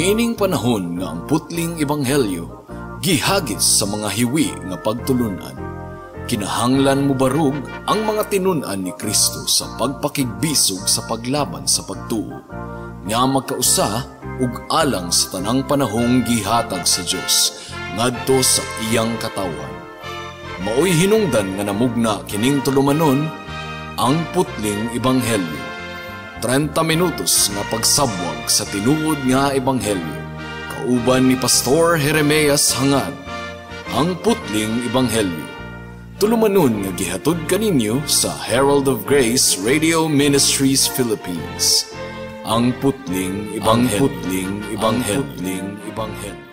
Niining panahon nga ang putling ebanghelyo gihagis sa mga hiwi nga pagtulunan. Kinahanglan mo barug ang mga tinunan ni Kristo sa pagpakigbisog sa paglaban sa pagtuo, nga magkausa ug alang sa tanang panahong gihatag sa Dios ngadto sa iyang katawan. Maoy hinungdan nga namugna kining tulumanon ang putling ebanghelyo. 30 minutos nga pagsabwag sa tinuod nga ebanghelyo. Kauban ni Pastor Jeremias Hangad, ang putling ebanghelyo. Tulumanon nga gihatod kaninyo sa Herald of Grace Radio Ministries Philippines. Ang putling ebanghelyo. Ang putling ebanghelyo. Ang putling ebanghelyo.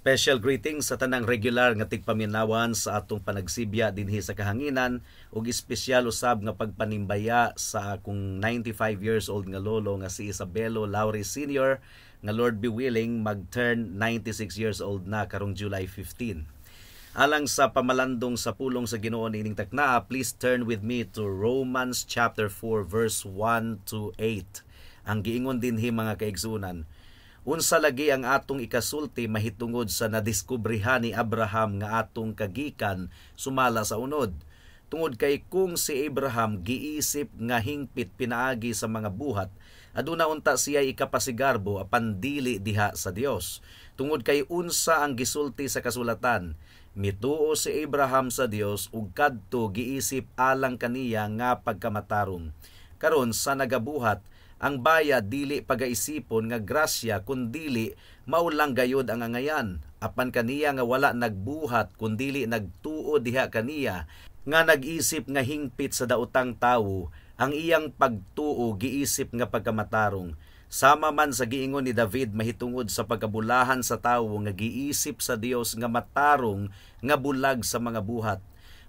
Special greetings sa tanang regular nga tigpaminawan sa atong panagsibya dinhi sa kahanginan ug espesyal usab nga pagpanimbaya sa akong 95 years old nga lolo nga si Isabelo Lauri Sr. nga Lord be willing mag-turn 96 years old na karong July 15. Alang sa pamalandong sa pulong sa Ginoo niining takna, please turn with me to Romans chapter 4 verse 1 to 8. Ang giingon dinhi mga kaigsunan, unsa lagi ang atong ikasulti mahitungod sa nadiskubrihan ni Abraham nga atong kagikan sumala sa unod. Tungod kay kung si Abraham giisip nga hingpit pinaagi sa mga buhat, aduna unta siya ikapasigarbo apan dili diha sa Dios. Tungod kay unsa ang gisulti sa kasulatan, mituo si Abraham sa Dios ug kadto giisip alang kaniya nga pagkamatarong. Karon sa nagabuhat, ang bayad dili pagaisipon nga grasya kundili maulang gayod ang angayan. Apan kaniya nga wala nagbuhat kundili nagtuo diha kaniya nga nag-isip nga hingpit sa daotang tawo, ang iyang pagtuo giisip nga pagkamatarong. Sama man sa giingon ni David mahitungod sa pagkabulahan sa tawo nga giisip sa Dios nga matarong nga bulag sa mga buhat.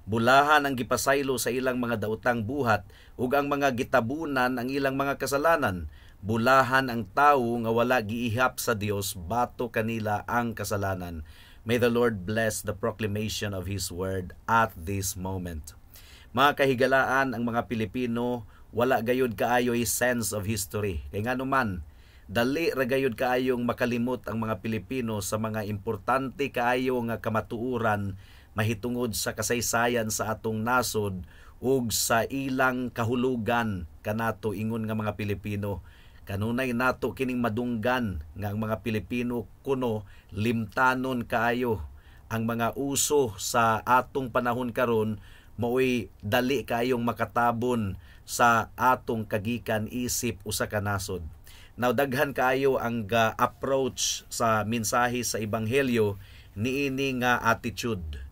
Bulahan ang gipasaylo sa ilang mga daotang buhat ug ang mga gitabunan ang ilang mga kasalanan. Bulahan ang tawo nga wala giihap sa Dios bato kanila ang kasalanan. May the Lord bless the proclamation of His word at this moment. Mga kahigalaan, ang mga Pilipino wala gayud kaayoy sense of history. Kay nganuman, dali ra gayud kaayong makalimot ang mga Pilipino sa mga importante kaayo nga kamatuoran mahitungod sa kasaysayan sa atong nasod ug sa ilang kahulugan kanato ingon nga mga Pilipino. Kanunay nato kining madunggan nga ang mga Pilipino kuno limtanon kaayo. Ang mga uso sa atong panahon karon maoy dali kaayong makatabon sa atong kagikan isip usa ka nasod. Now daghan kaayo ang approach sa mensahe sa ebanghelyo niini nga attitude.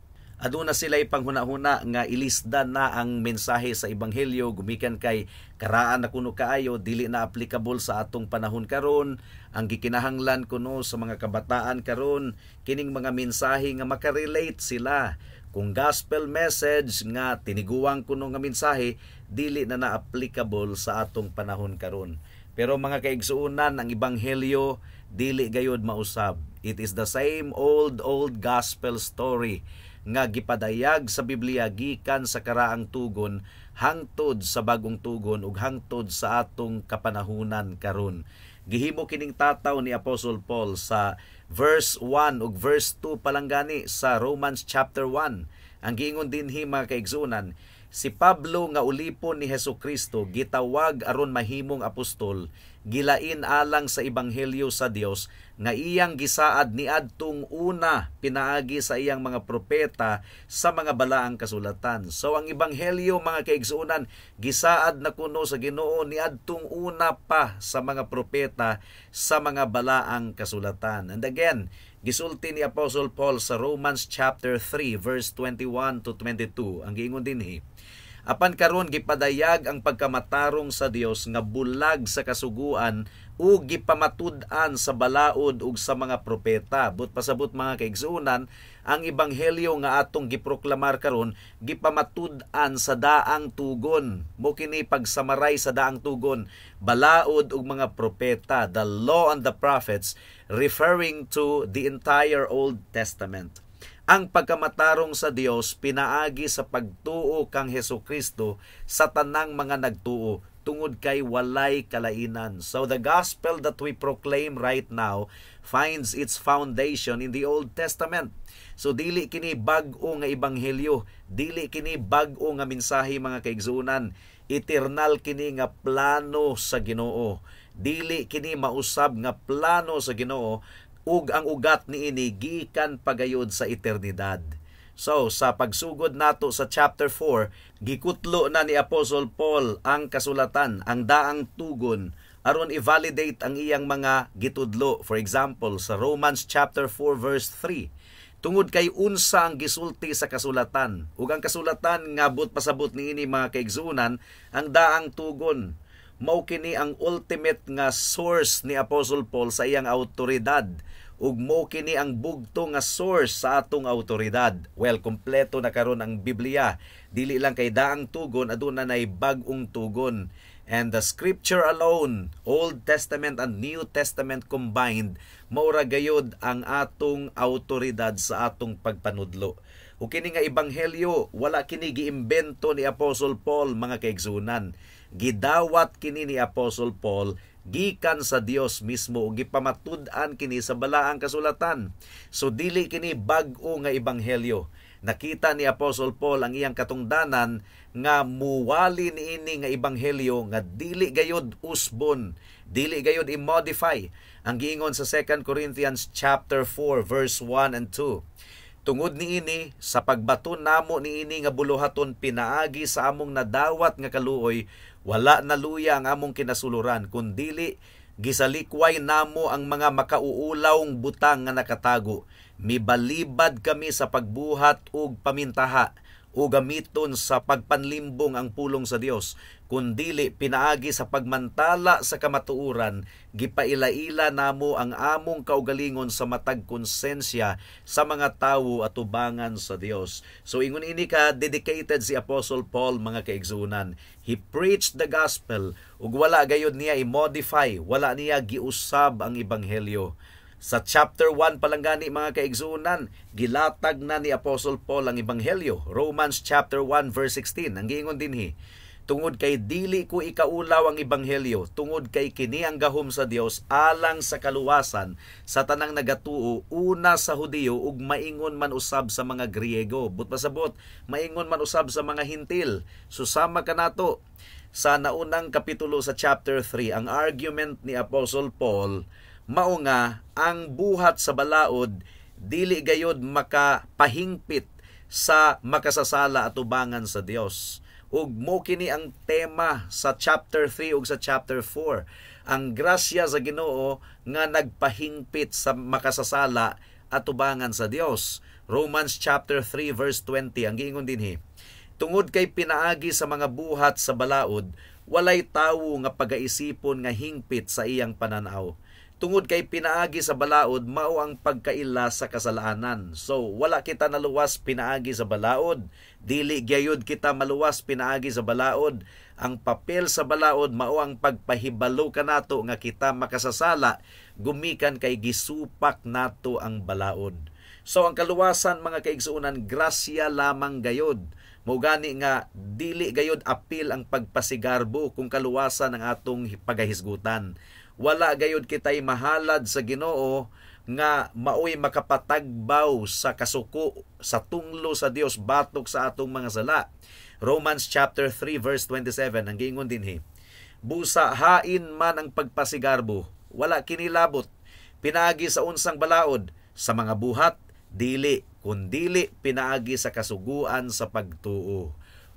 Aduna sila'y panghuna-huna nga ilisdan na ang mensahe sa ebanghelyo gumikan kay karaan na kuno kaayo dili na applicable sa atong panahon karon. Ang gikinahanglan kuno sa mga kabataan karon kining mga mensahe nga makarelate sila. Kung gospel message nga tiniguang kuno nga mensahe dili na applicable sa atong panahon karon. Pero mga kaigsuonan, ang ebanghelyo dili gayud mausab. It is the same old gospel story nga gipadayag sa Biblia gikan sa karaang tugon hangtod sa bagong tugon ug hangtod sa atong kapanahunan karon. Gihimo kining tataw ni Apostle Paul sa verse 1 ug verse 2 palanggani sa Romans chapter 1. Ang giingon dinhi mga kaigsunan, si Pablo nga ulipon ni Hesukristo gitawag aron mahimong apostol, gilain alang sa ebanghelyo sa Dios nga iyang gisaad niadtong una pinaagi sa iyang mga propeta sa mga balaang kasulatan. So ang ebanghelyo mga kaigsuonan gisaad na kuno sa Ginoo niadtong una pa sa mga propeta sa mga balaang kasulatan. And again, gisulti ni Apostle Paul sa Romans chapter 3 verse 21 to 22. Ang giingon dinhi, Apan karon gipadayag ang pagkamatarong sa Dios nga bulag sa kasuguan ug gipamatud-an sa balaod ug sa mga propeta. But pasabot mga kaigsuonan, ang ebanghelyo nga atong giproklamar karon gipamatud-an sa daang tugon. Mo kini pagsamaray sa daang tugon, balaod ug mga propeta, the law and the prophets, referring to the entire Old Testament. Ang pagkamatarong sa Dios pinaagi sa pagtuo kang Hesukristo sa tanang mga nagtuo tungod kay walay kalainan. So the gospel that we proclaim right now finds its foundation in the Old Testament. So dili kini bag-o nga ebanghelyo, dili kini bag-o nga mensahe mga kaigsuonan. Eternal kini nga plano sa Ginoo. Dili kini mausab nga plano sa Ginoo, ug ang ugat niini gikan pagayod sa eternidad. So sa pagsugod nato sa chapter 4, gikutlo na ni Apostle Paul ang kasulatan, ang daang tugon, aron i-validate ang iyang mga gitudlo. For example, sa Romans chapter 4 verse 3, tungod kay unsa ang gisulti sa kasulatan, ug ang kasulatan nga but pasabot niini mga kaigsuonan, ang daang tugon mao kini ang ultimate nga source ni Apostle Paul sa iyang awtoridad, ug mo kini ang bugto nga source sa atong awtoridad. Well, kompleto na karon ang Biblia. Dili lang kay daang tugon, aduna nay bag-ong tugon. And the scripture alone, Old Testament and New Testament combined, maura gayod ang atong awtoridad sa atong pagpanudlo. O kini nga ebanghelyo, wala kini giimbento ni Apostle Paul mga kaigsuonan. Gidawat kini ni Apostle Paul gikan sa Dios mismo ug gipamatud-an kini sa balaang kasulatan. So dili kini bag-o nga ebanghelyo. Nakita ni Apostle Paul ang iyang katungdanan nga muwali niini nga ebanghelyo nga dili gayud usbon, dili gayud i-modify. Ang giingon sa 2 Corinthians chapter 4 verse 1 and 2. Tungod niini sa pagbaton namo niini nga buluhaton pinaagi sa among nadawat nga kaluoy, wala naluya ang among kinasuluran, kundili gisalikway namo ang mga makauulawng butang nga nakatago. Mibalibad kami sa pagbuhat ug pamintaha o gamiton sa pagpanlimbong ang pulong sa Dios, kundili pinaagi sa pagmantala sa kamatuuran, gipaila-ila namo ang among kaugalingon sa matag konsensya sa mga tawo at ubangan sa Dios. So ingon ini ka dedicated si Apostle Paul mga kaigsuonan. He preached the gospel ug wala gayud niya i-modify, wala niya giusab ang ebanghelyo. Sa chapter 1 palang gani mga kaigsuonan, gilatag na ni Apostle Paul ang ebanghelyo. Romans chapter 1 verse 16, ang giingon dinhi, tungod kay dili ko ikaulaw ang ebanghelyo, tungod kay kini ang gahom sa Dios alang sa kaluwasan sa tanang nagatuo, una sa Hudiyo ug maingon man usab sa mga Griego. But pasabot, maingon man usab sa mga Hintil. Susama ka nato sa naunang kapitulo sa chapter 3, ang argument ni Apostle Paul mao nga ang buhat sa balaod dili gayod makapahingpit sa makasasala at ubangan sa Dios. Ug mo kini ang tema sa chapter 3 ug sa chapter 4. Ang grasya sa Ginoo nga nagpahingpit sa makasasala at ubangan sa Dios. Romans chapter 3 verse 20, ang giingon dinhi, tungod kay pinaagi sa mga buhat sa balaod, walay tawo nga pagaisipon nga hingpit sa iyang pananaw. Tungod kay pinaagi sa balaod, mao ang pagkaila sa kasalanan. So, wala kita naluwas pinaagi sa balaod. Dili gyud kita maluwas pinaagi sa balaod. Ang papel sa balaod, mao ang pagpahibalo kanato nga kita makasasala, gumikan kay gisupak nato ang balaod. So, ang kaluwasan mga kaigsuonan, grasya lamang gayod. Mao gani nga dili gayod apil ang pagpasigarbo kung kaluwasan ang atong pagahisgutan. Wala gayud kitay mahalad sa Ginoo nga maoy makapatagbaw sa kasuko sa tunglo sa Dios batok sa atong mga sala. Romans chapter 3 verse 27, ang giingon dinhi, busa hain man ang pagpasigarbo, wala kinilabot pinaagi sa unsang balaod, sa mga buhat dili, kundili pinaagi sa kasuguan sa pagtuo.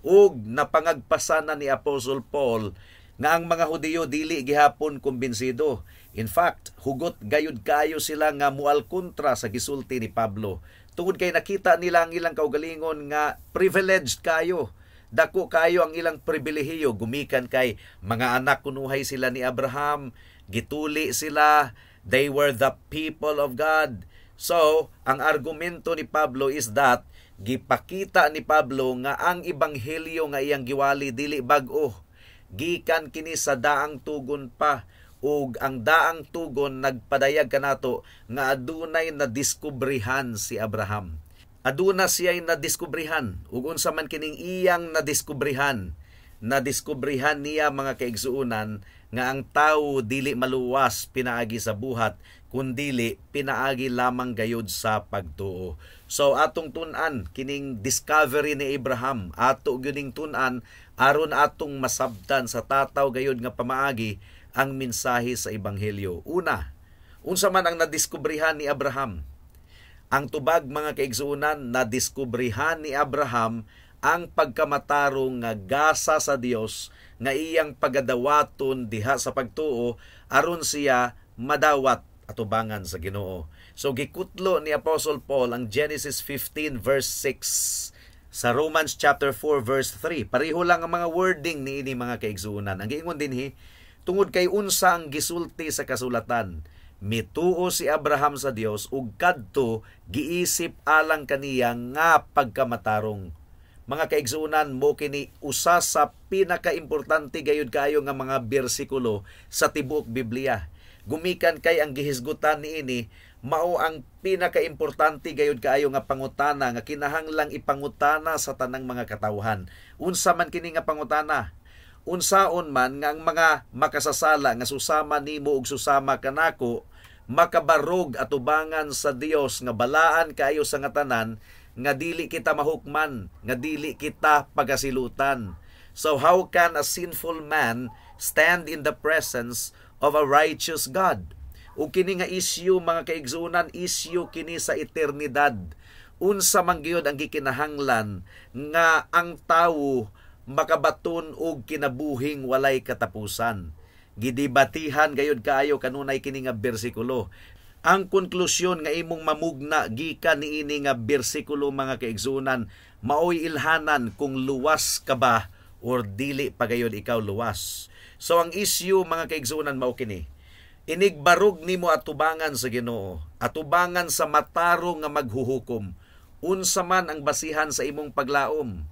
Ug napangagpasana ni Apostle Paul nga ang mga Hudiyo dili gihapon kumbinsido. In fact, hugot gayud kayo sila nga mual kontra sa gisulti ni Pablo. Tungod kay nakita nila ang ilang kaugalingon nga privileged kayo. Dako kayo ang ilang pribilehiyo, gumikan kay mga anak kunuhay sila ni Abraham, gituli sila, they were the people of God. So, ang argumento ni Pablo is that gipakita ni Pablo nga ang ebanghelyo nga iyang giwali dili bag-o, gikan kini sa daang tugon pa, ug ang daang tugon nagpadayag kanato nga adunay na diskubrihan si Abraham. Aduna siya'y nadiskubrihan, ug unsa man kining iyang nadiskubrihan niya mga kaigsuunan nga ang tawo dili maluwas pinaagi sa buhat, kundili pinaagi lamang gayud sa pagtuo. So atong tun-an kining discovery ni Abraham, ato gyuding tun-an aron atong masabtan sa tataw gayud nga pamaagi ang mensahe sa ebanghelyo. Una, unsa man ang nadiskubrihan ni Abraham? Ang tubag mga kaigsuunan, nadiskubrihan ni Abraham ang pagkamatarong nga gasa sa Dios nga iyang pagadawaton diha sa pagtuo aron siya madawat atubangan sa Ginoo. So gikutlo ni Apostle Paul ang Genesis 15 verse 6 sa Romans chapter 4 verse 3. Pareho lang ang mga wording niini mga kaigsuunan. Ang giingon dinhi, tungod kay unsa ang gisulti sa kasulatan, mituo si Abraham sa Dios ug kadto giisip alang kaniya nga pagkamatarong. Mga kaigsuunan, mo kini usa sa pinakaimportante gayud kayo nga mga bersikulo sa tibuok Biblia. Gumikan kay ang gihisgutan niini mao ang pinakaimportante gayud kaayo nga pangutana nga kinahanglang ipangutana sa tanang mga katawhan. Unsa man kini nga pangutana? Unsaon man nga ang mga makasasala nga susama nimo ug susama kanako makabarog atubangan sa Dios nga balaan kaayo sa nga tanan, nga dili kita mahukman, nga dili kita pagasilutan. So how can a sinful man stand in the presence of a righteous God? O kini nga issue mga kaigsuunan, issue kini sa eternidad. Unsa man gyud ang gikinahanglan nga ang tawo makabaton og kinabuhing walay katapusan. Gidibatihan gayud kaayo kanunay kini nga bersikulo. Ang konklusyon nga imong mamugna gikan niini nga bersikulo mga kaigsuunan, maoy ilhanan kung luwas ka ba or dili pa gayud ikaw luwas. So ang issue mga kaigsuunan mao kini. Inigbarog nimo atubangan sa Ginoo, atubangan sa matarong nga maghuhukom. Unsa man ang basihan sa imong paglaom?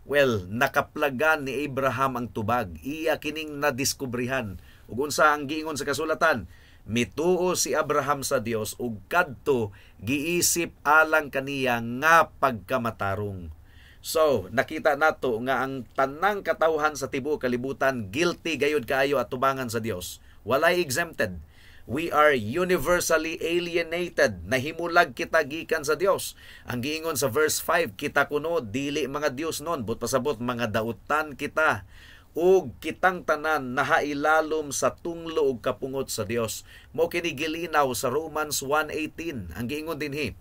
Well, nakaplagan ni Abraham ang tubag. Iya kining nadiskubrihan. Ug unsa ang giingon sa kasulatan? Mituo si Abraham sa Dios ug kadto giisip alang kaniya nga pagkamatarong. So, nakita nato nga ang tanang katawhan sa tibuok kalibutan guilty gayud kaayo atubangan sa Dios. Walay exempted. We are universally alienated. Nahimulag kita gikan sa Dios. Ang giingon sa verse 5, kita kuno dili mga Dios non, but pasabot mga dautan kita. Ug kitang tanan nahailalom sa tunglo ug kapungot sa Dios. Mao kini gilinaw sa Romans 1:18. Ang giingon dinhi,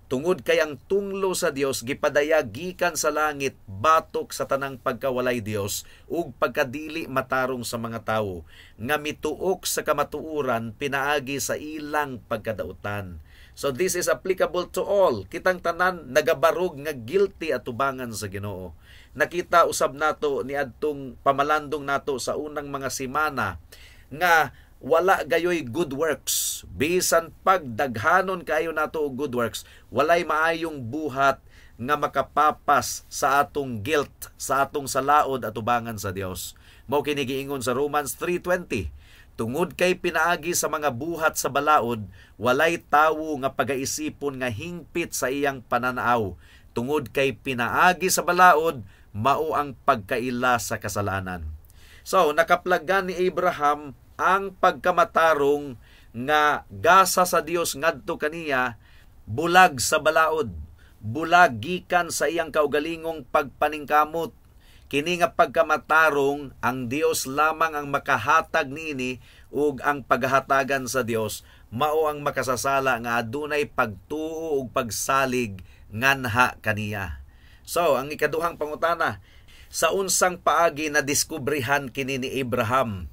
tungod kay ang tunglo sa Dios gipadayag gikan sa langit batok sa tanang pagkawalay Dios ug pagkadili matarong sa mga tawo nga mituok sa kamatuoran pinaagi sa ilang pagkadautan. So this is applicable to all. Kitang tanan nagabarog nga guilty atubangan sa Ginoo. Nakita usab nato ni adtong pamalandong nato sa unang mga semana nga wala gayoy good works. Bisan pagdaghanon kayo nato og good works, walay maayong buhat nga makapapas sa atong guilt, sa atong salaod atubangan sa Dios. Mao kini giingon sa Romans 3:20. Tungod kay pinaagi sa mga buhat sa balaod, walay tawo nga pagaisipon nga hingpit sa iyang pananaw. Tungod kay pinaagi sa balaod, mao ang pagkaila sa kasalanan. So, nakaplagan ni Abraham ang pagkamatarong nga gasa sa Dios ngadto kaniya bulag sa balaod, bulag gikan sa iyang kaugalingong pagpaningkamot. Kini nga pagkamatarong ang Dios lamang ang makahatag niini ug ang paghatagan sa Dios mao ang makasasala nga adunay pagtuo ug pagsalig nganha kaniya. So, ang ikaduhang pangutana, sa unsang paagi na diskubrihan kini ni Abraham?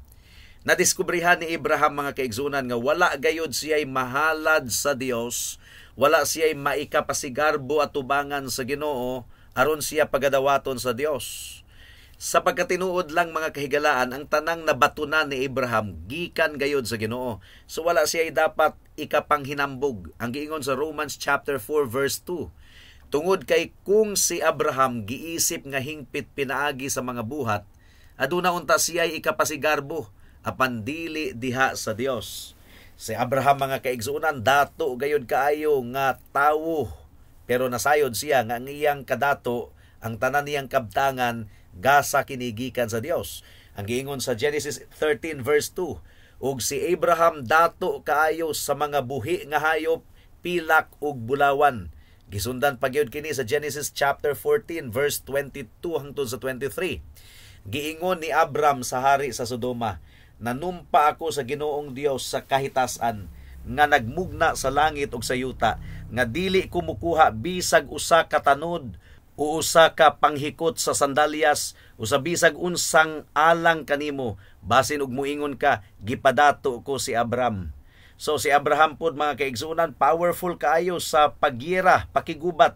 Nadiskubrihan ni Abraham mga kaigsunan nga wala gayud siya'y mahalad sa Dios, wala siya'y maikapasigarbo at tubangan sa Ginoo aron siya pagadawaton sa Dios. Sa pagkatinuod lang mga kahigalaan, ang tanang nabatunan ni Abraham gikan gayod sa Ginoo. So wala siya dapat ikapanghinambog. Ang giingon sa Romans chapter 4 verse 2. Tungod kay kung si Abraham giisip nga hingpit pinaagi sa mga buhat, aduna unta siya ikapasigarbo apan dili diha sa Dios. Si Abraham mga kaigsuunan dato gayod kaayo nga tawo, pero nasayod siya nga ang iyang kadato, ang tanan niyang kabtangan gasa kinigikan sa Dios. Ang giingon sa Genesis 13 verse 2, ug si Abraham dato kaayo sa mga buhi nga hayop, pilak ug bulawan. Gisundan pagyud kini sa Genesis chapter 14 verse 22 hangtod sa 23. Giingon ni Abram sa hari sa Sodoma, nanumpa ako sa Ginoong Dios sa kahitasan nga nagmugna sa langit ug sa yuta, nga dili ko mukuha bisag usa ka tanod o usa ka panghikot sa sandalyas o sa bisag unsang alang kanimo, basin ug muingon ka gipadato ko si Abram. So si Abraham pod mga kaigsunan powerful kaayo sa pagyera, pakigubat.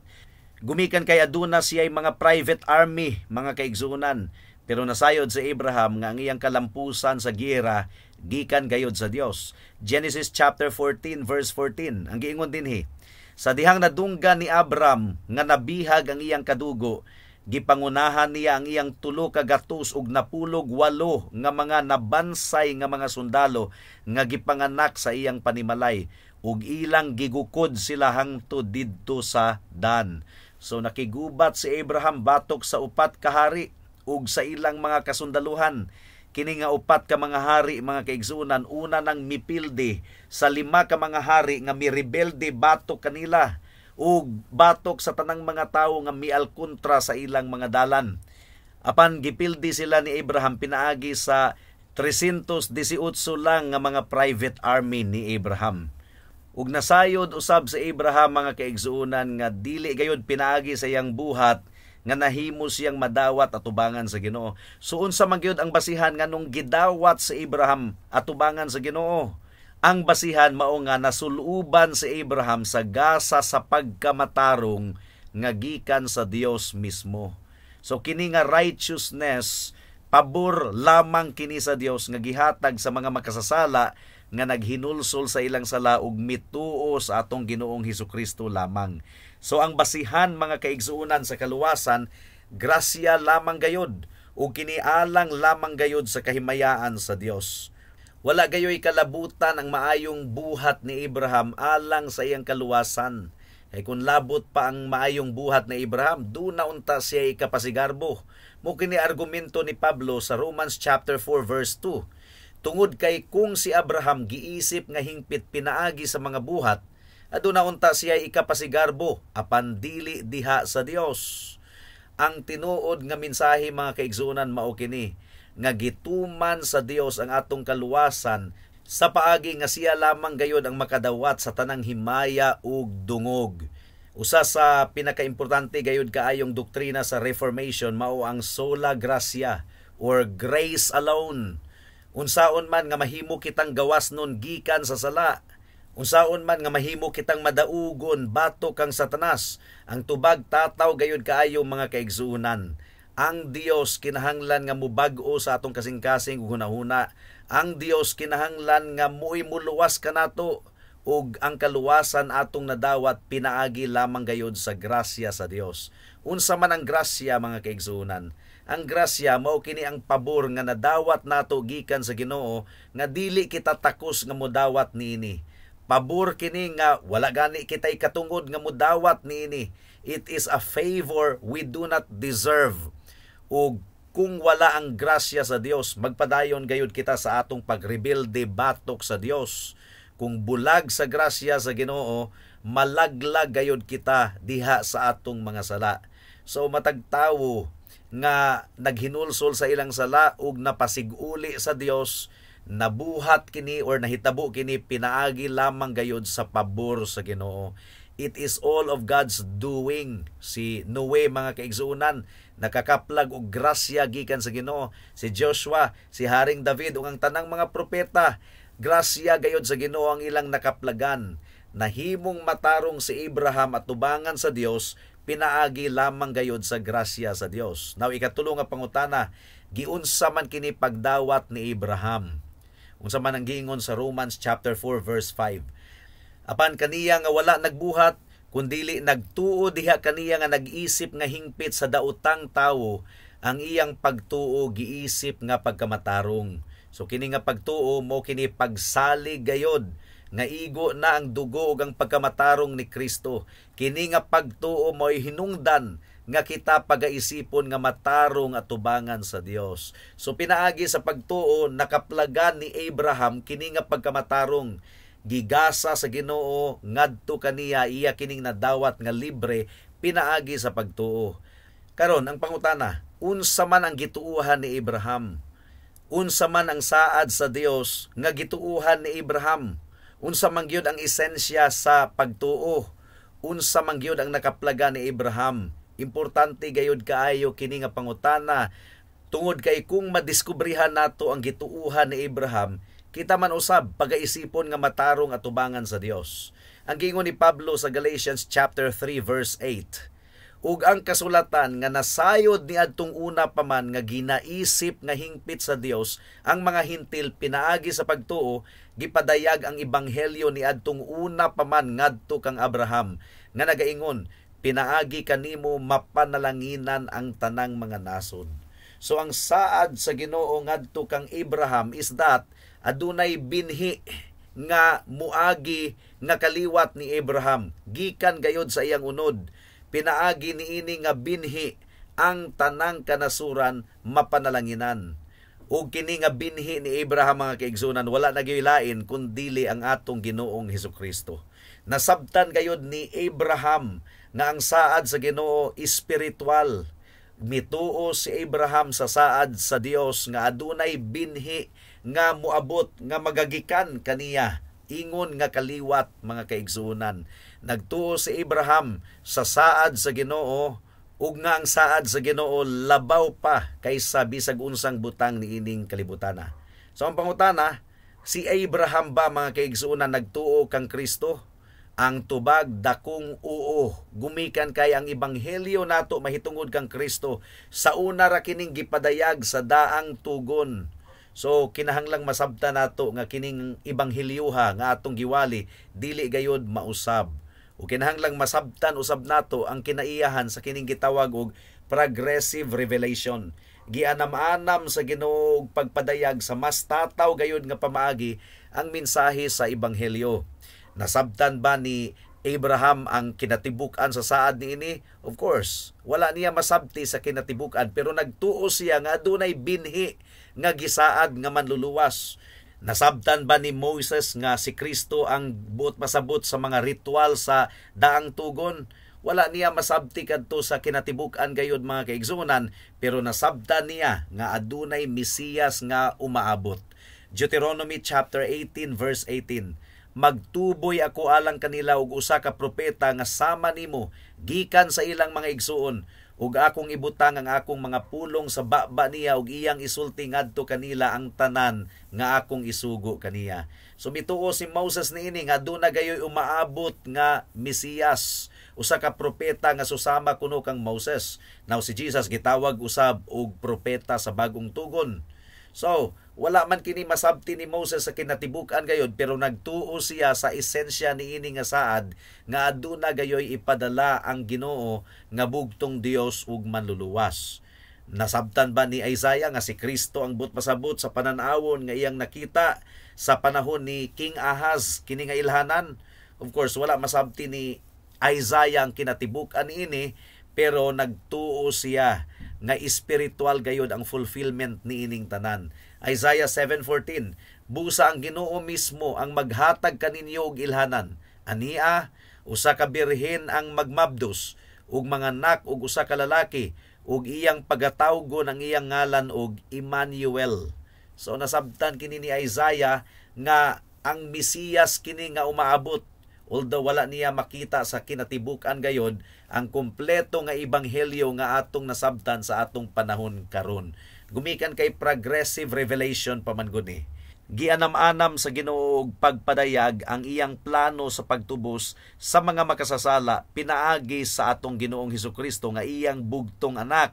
Gumikan kay aduna siya mga private army mga kaigsunan. Pero nasayod si Abraham nga ang iyang kalampusan sa giyera gikan gayod sa Dios. Genesis chapter 14 verse 14. Ang giingon dinhi, sa dihang nadunggan ni Abram nga nabihag ang iyang kadugo, gipangunahan niya ang iyang 3 ka gatos ug napulog 8 nga mga nabansay nga mga sundalo nga gipanganak sa iyang panimalay, ug ilang gigukod sila hangtod didto sa Dan. So nakigubat si Abraham batok sa 4 ka hari ug sa ilang mga kasundaluhan. Kini nga 4 ka mga hari mga kaigsunan, una nang mipilde sa 5 ka mga hari nga mirebelde batok kanila ug batok sa tanang mga tawo nga mialkontra sa ilang mga dalan. Apan gipildi sila ni Abraham pinaagi sa 318 lang nga mga private army ni Abraham. Ug nasayod usab sa Abraham mga kaigsuunan nga dili gayud pinaagi sa iyang buhat nga nahimo siyang madawat atubangan sa Ginoo. So unsa man gyud ang basihan nganong gidawat sa Abraham atubangan sa Ginoo? Ang basihan mao nga nasuluban si Abraham sa gasa sa pagkamatarong nga gikan sa Dios mismo. So kini nga righteousness pabor lamang kini sa Dios nga gihatag sa mga makasasala nga naghinulsol sa ilang sala ug mituo sa atong Ginoong Hesukristo lamang. So ang basihan mga kaigsuunan sa kaluwasan, grasya lamang gayod o kinialang lamang gayod sa kahimayaan sa Dios. Wala gayoy kalabutan ang maayong buhat ni Abraham alang sa iyang kaluwasan. Kay kung labot pa ang maayong buhat ni Abraham, doon na unta siya ikapasigarbo. Mo kini argumento ni Pablo sa Romans chapter 4 verse 2. Tungod kay kung si Abraham giisip nga hingpit pinaagi sa mga buhat, aduna unta siya ikapasigarbo apan dili diha sa Dios. Ang tinuod nga mensahe mga kaigsunan mao kini nga gituman sa Dios ang atong kaluwasan sa paagi nga siya lamang gayud ang makadawat sa tanang himaya ug dungog. Usa sa pinakaimportante gayud kaayong doktrina sa Reformation mao ang sola gratia or grace alone. Unsaon man nga mahimo kitang gawas nun gikan sa sala, unsaon man nga mahimo kitang madaugon batok kang Satanas, ang tubag tataw gayud kaayo mga kaigsuunan. Ang Dios kinahanglan nga mubag-o sa atong kasing-kasing ug hunahuna. Ang Dios kinahanglan nga muoy muluwas kanato ug ang kaluwasan atong nadawat pinaagi lamang gayud sa grasya sa Dios. Unsa man ang grasya mga kaigsuunan? Ang grasya mao kini ang pabor nga nadawat nato gikan sa Ginoo nga dili kita takos nga modawat niini. Pabor kini nga wala gani kitay katungod nga modawat niini. It is a favor we do not deserve. Ug kung wala ang grasya sa Dios, magpadayon gayud kita sa atong pagrebelde batok sa Dios. Kung bulag sa grasya sa Ginoo, malaglag gayud kita diha sa atong mga sala. So matag tawo nga naghinulsol sa ilang sala ug napasiguli sa Dios, nabuhat kini or nahitabo kini pinaagi lamang gayud sa pabor sa Ginoo. It is all of God's doing. Si Noe mga kaigsuunan nakakaplag og grasya gikan sa Ginoo. Si Joshua, si Haring David ug ang tanang mga propeta, grasya gayud sa Ginoo ang ilang nakaplagan. Nahimong matarong si Abraham at tubangan sa Dios pinaagi lamang gayod sa grasya sa Dios. Now ikatulo nga pangutana, giunsa man kini pagdawat ni Abraham? Unsa man ang giingon sa Romans chapter 4 verse 5. Apan kaniya nga wala nagbuhat, kundili nagtuo diha kaniya nga nag-isip nga hingpit sa daotang tawo, ang iyang pagtuo giisip nga pagkamatarong. So kini nga pagtuo mo kini pagsalig gayod nga igo na ang dugo ug ang pagkamatarong ni Kristo. Kini nga pagtuo mo'y hinungdan nga kita pagaisipon nga matarong at tubangan sa Dios. So pinaagi sa pagtuo nakaplagan ni Abraham kini nga pagkamatarong, gigasa sa Ginoo ngadto kaniya iya kining nadawat nga libre pinaagi sa pagtuo. Karon ang pangutana, unsa man ang gituuhan ni Abraham? Unsa man ang saad sa Dios nga gituuhan ni Abraham? Unsa man gyud ang esensya sa pagtuo? Unsa man gyud ang nakaplaga ni Abraham? Importante gayud kaayo kini nga pangutana tungod kay kung madiskubrihan nato ang gituuhan ni Abraham, kita man usab pagaisipon nga matarong at tubangan sa Dios. Ang giingon ni Pablo sa Galatians chapter 3 verse 8. Ug ang kasulatan nga nasayod ni adtong una pa man nga ginaisip nga hingpit sa Dios ang mga hintil pinaagi sa pagtuo, gipadayag ang ebanghelyo ni adtong una pa man ngadto kang Abraham nga nagaingon, pinaagi kanimo mapanalanginan ang tanang mga nasod. So ang saad sa Ginoo ngadto kang Abraham is that adunay binhi nga muagi nga kaliwat ni Abraham gikan gayod sa iyang unod. Pinaagi niini nga binhi ang tanang kanasuran mapanalanginan. Ug kini nga binhi ni Abraham mga kaigsunan wala na gyud lain kundili ang atong Ginoong Hesukristo. Nasabtan gayud ni Abraham nga ang saad sa Ginoo espiritual. Mituo si Abraham sa saad sa Dios nga adunay binhi nga muabot nga magagikan kaniya. Ingon nga kaliwat mga kaigsunan. Nagtuo si Abraham sa saad sa Ginoo ug nga ang saad sa Ginoo labaw pa kaysa bisag unsang butang niining kalibutana. So ang pangutana, si Abraham ba mga kaigsunan nagtuo kang Kristo? Ang tubag dakong oo. Gumikan kay ang ebanghelyo nato mahitungod kang Kristo sa una ra kining gipadayag sa daang tugon. So kinahanglang masabta nato nga kining ebanghelyoha nga atong giwali dili gayud mausab. O kinahanglang masabtan usab nato ang kinaiyahan sa kining gitawag og progressive revelation. Gianam-anam sa Ginoo og pagpadayag sa mas tataw gayud nga pamaagi ang mensahe sa ebanghelyo. Nasabtan ba ni Abraham ang kinatibuk-an sa saad niini? Of course, wala niya masabti sa kinatibuk-an pero nagtuo siya nga adunay binhi nga gisaad nga manluluwas. Nasabtan ba ni Moses nga si Kristo ang buot masabot sa mga ritual sa daang tugon? Wala niya masabti kadto sa kinatibuk-an gayud mga kaigsunan pero nasabtan niya nga adunay Mesiyas nga umaabot. Deuteronomy chapter 18 verse 18. Magtuboy ako alang kanila og usa ka propeta nga sama nimo gikan sa ilang mga igsuon ug akong ibutang ang akong mga pulong sa baba niya ug iyang isulti ngadto kanila ang tanan nga akong isugo kaniya. So mituo si Moses niini nga aduna gayoy umaabot nga Mesiyas, usa ka propeta nga susama kuno kang Moses. Now si Jesus gitawag usab og propeta sa bagong tugon. So, wala man kini masabti ni Moses sa kinatibuk-an gayod pero nagtuo siya sa esensya niini nga saad nga aduna gayoy ipadala ang Ginoo nga bugtong Dios ug manluluwas. Nasabtan ba ni Isaiah nga si Kristo ang but pasabot sa pananawon nga iyang nakita sa panahon ni King Ahaz kini nga ilhanan? Of course, wala masabti ni Isaiah ang kinatibuk-an niini pero nagtuo siya nga espiritual gayod ang fulfillment ni ining tanan. Isaiah 7:14, busa ang Ginoo mismo ang maghatag kaninyo og ilhanan. Ania, usa ka birhen ang magmabdos, ug mga anak ug usa ka lalaki, ug iyang pagatawgon ang iyang ngalan og Emmanuel. So nasabtan kini ni Isaiah nga ang Mesiyas kini nga umaabot. Although wala niya makita sa kinatibuk-an gayod ang kompleto nga ebanghelyo nga atong nasabtan sa atong panahon karon. Gumikan kay progressive revelation paman guni. Gianam-anam sa Ginoo og pagpadayag ang iyang plano sa pagtubos sa mga makasasala pinaagi sa atong Ginoong Hesukristo nga iyang bugtong anak.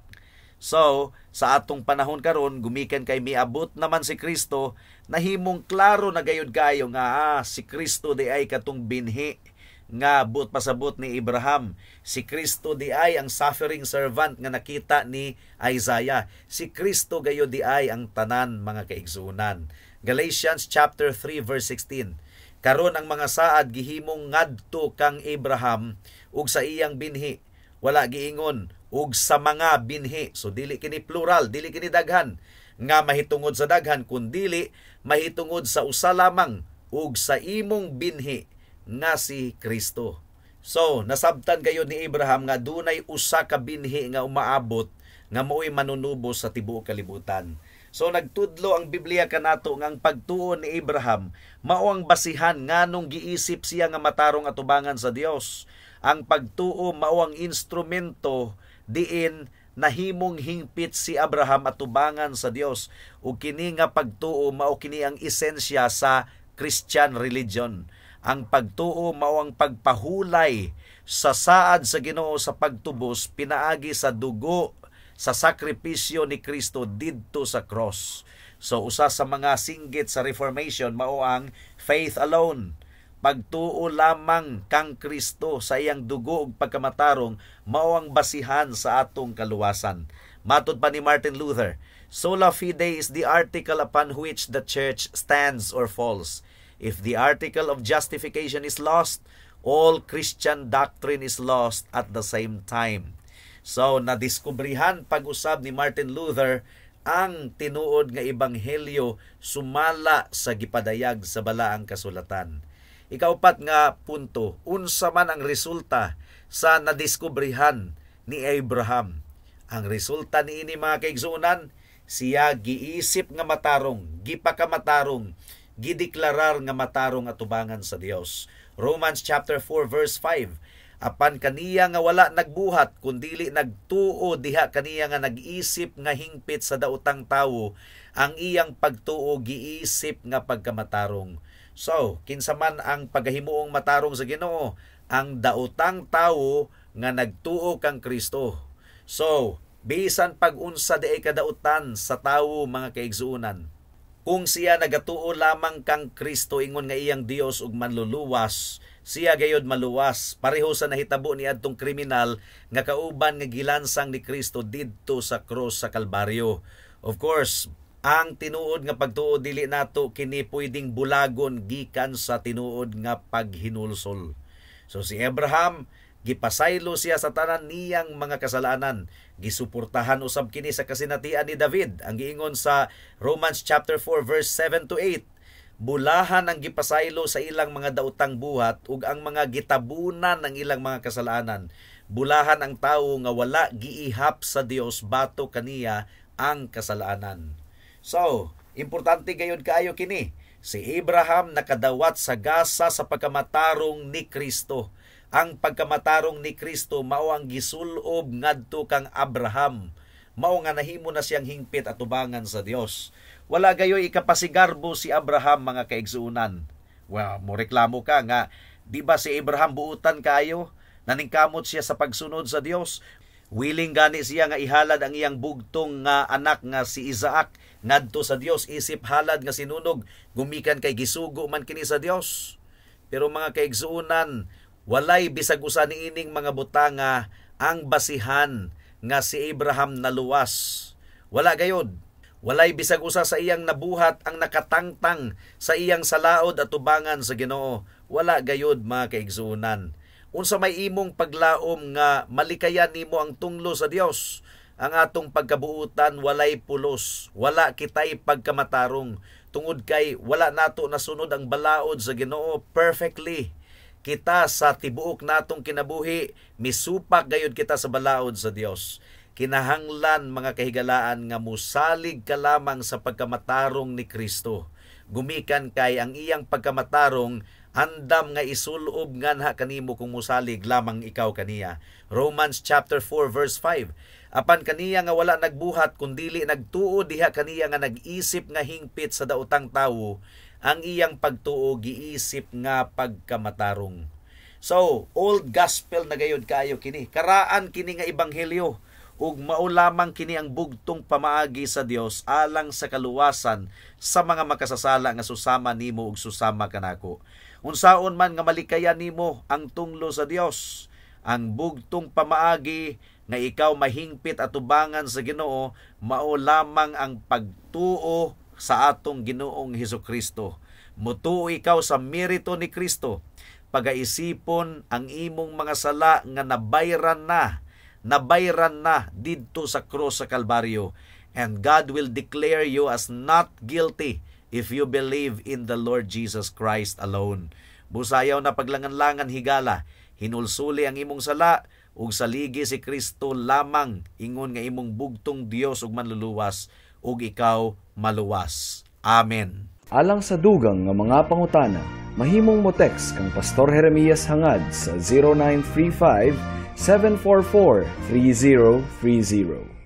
So, sa atong panahon karon gumikan kay miabot naman si Kristo, nahimong klaro na gayud kayo nga si Kristo di ay katong binhi nga but pasabot ni Abraham. Si Kristo di ay ang suffering servant nga nakita ni Isaiah. Si Kristo gayud di ay ang tanan, mga kaigsuonan. Galatians chapter 3 verse 16. Karon ang mga saad gihimong ngadto kang Abraham ug sa iyang binhi, wala giingon ug sa mga binhi. So dili kini plural, dili kini daghan nga mahitungod sa daghan, kundili mahitungod sa usa lamang ug sa imong binhi nga si Kristo. So nasabtan kayo ni Abraham nga dunay usa ka binhi nga umaabot nga mao'y manunubos sa tibuok kalibutan. So nagtudlo ang Biblia kanato nga ang pagtuo ni Abraham mao ang basihan nganong giisip siya nga matarong atubangan sa Dios. Ang pagtuo mao ang instrumento diin nahimong hingpit si Abraham atubangan sa Dios. Ug kini nga pagtuo mao kini ang esensya sa Christian religion. Ang pagtuo mao ang pagpahulay sa saad sa Ginoo sa pagtubos pinaagi sa dugo sa sakripisyo ni Kristo didto sa cross. So usa sa mga singgit sa Reformation mao ang faith alone. Pagtuo lamang kang Kristo sa iyang dugo ug pagkamatarong mao ang basihan sa atong kaluwasan. Matud pa ni Martin Luther, sola fide is the article upon which the church stands or falls. If the article of justification is lost, all Christian doctrine is lost at the same time. So, nadiskubrihan pag-usab ni Martin Luther ang tinuod nga ebanghelyo sumala sa gipadayag sa balaang kasulatan. Ikaupat nga punto, unsa man ang resulta sa nadiskubrihan ni Abraham. Ang resulta niini, mga kaigsuonan, siya giisip nga matarong, gipakamatarong, gideklarar nga matarong atubangan sa Dios. Romans chapter 4 verse 5. Apan kaniya nga wala nagbuhat kundili nagtuo diha kaniya nga nag-isip nga hingpit sa daotang tawo, ang iyang pagtuo giisip nga pagkamatarong. So, kinsa man ang pagahimuong matarong sa Ginoo, ang daotang tawo nga nagtuo kang Kristo. So, bisan pag-unsa di ay kadautan sa tawo, mga kaigsuonan, kung siya nagatuo lamang kang Kristo ingon nga iyang Dios ug manluluwas, siya gayud maluwas. Pareho sa nahitabo ni adtong kriminal nga kauban nga gilansang ni Kristo didto sa cross sa Kalbaryo. Of course, ang tinuod nga pagtuo dili nato kini pwedeng bulagon gikan sa tinuod nga paghinulsol. So si Abraham, gipasaylo siya sa tanan niyang mga kasalanan. Gisuportahan usab kini sa kasinatian ni David. Ang giingon sa Romans chapter 4 verse 7 to 8. Bulahan ang gipasaylo sa ilang mga daotang buhat ug ang mga gitabunan ng ilang mga kasalanan. Bulahan ang tawo nga wala giihap sa Dios bato kaniya ang kasalanan. So, importante gayud kaayo kini. Si Abraham nakadawat sa gasa sa pagkamatarong ni Kristo. Ang pagkamatarong ni Kristo mao ang gisulob ngadto kang Abraham. Mao nga nahimo na siyang hingpit atubangan sa Dios. Wala gayoy ikapasigarbo si Abraham, mga kaigsuonan. Well, mo reklamo ka nga, di ba si Abraham buutan kayo? Naningkamot siya sa pagsunod sa Dios. Willing gani siya nga ihalad ang iyang bugtong nga anak nga si Isaac ngadto sa Dios, isip halad nga sinunog, gumikan kay gisugo man kini sa Dios. Pero mga kaigsuonan, walay bisag usa niining mga butanga ang basihan nga si Abraham naluwas. Wala gayod. Walay bisag usa sa iyang nabuhat ang nakatangtang sa iyang salaod at tubangan sa Ginoo. Wala gayod, mga kaigsuonan. Unsa may imong paglaom nga malikayan nimo ang tunglo sa Dios, ang atong pagkabuutan walay pulos. Wala kitay pagkamatarong tungod kay wala nato nasunod ang balaod sa Ginoo perfectly. Kita sa tibuok natong kinabuhi, misupak gayud kita sa balaod sa Dios. Kinahanglan, mga kahigalaan, nga musalig ka lamang sa pagkamatarong ni Kristo. Gumikan kay ang iyang pagkamatarong andam nga isulob nganha kanimo kung musalig lamang ikaw kaniya. Romans chapter 4 verse 5. Apan kaniya nga wala nagbuhat kundili nagtuo diha kaniya nga nag-isip nga hingpit sa daotang tawo, ang iyang pagtuo giisip nga pagkamatarong. So, old gospel na gayud kayo kini. Karaan kini nga ebanghelyo ug mao lamang kini ang bugtong pamaagi sa Dios alang sa kaluwasan sa mga makasasala nga susama nimo ug susama kanako. Unsaon man nga malikayan nimo ang tunglo sa Dios, ang bugtong pamaagi nga ikaw mahingpit at tubangan sa Ginoo, mao lamang ang pagtuo sa atong Ginoong Hesukristo. Mutuo ikaw sa merito ni Kristo, pagaisipon ang imong mga sala nga nabayran na didto sa krus sa Kalbaryo, and God will declare you as not guilty if you believe in the Lord Jesus Christ alone. Busayaw na paglangan-langan higala, hinulsuli ang imong sala, ug saligi si Kristo lamang, ingon nga imong bugtong Dios ug manluluwas, ug ikaw maluwas. Amen. Alang sa dugang nga mga pangutana, mahimong mo text kang Pastor Jeremias hangad sa 0935 744 3030.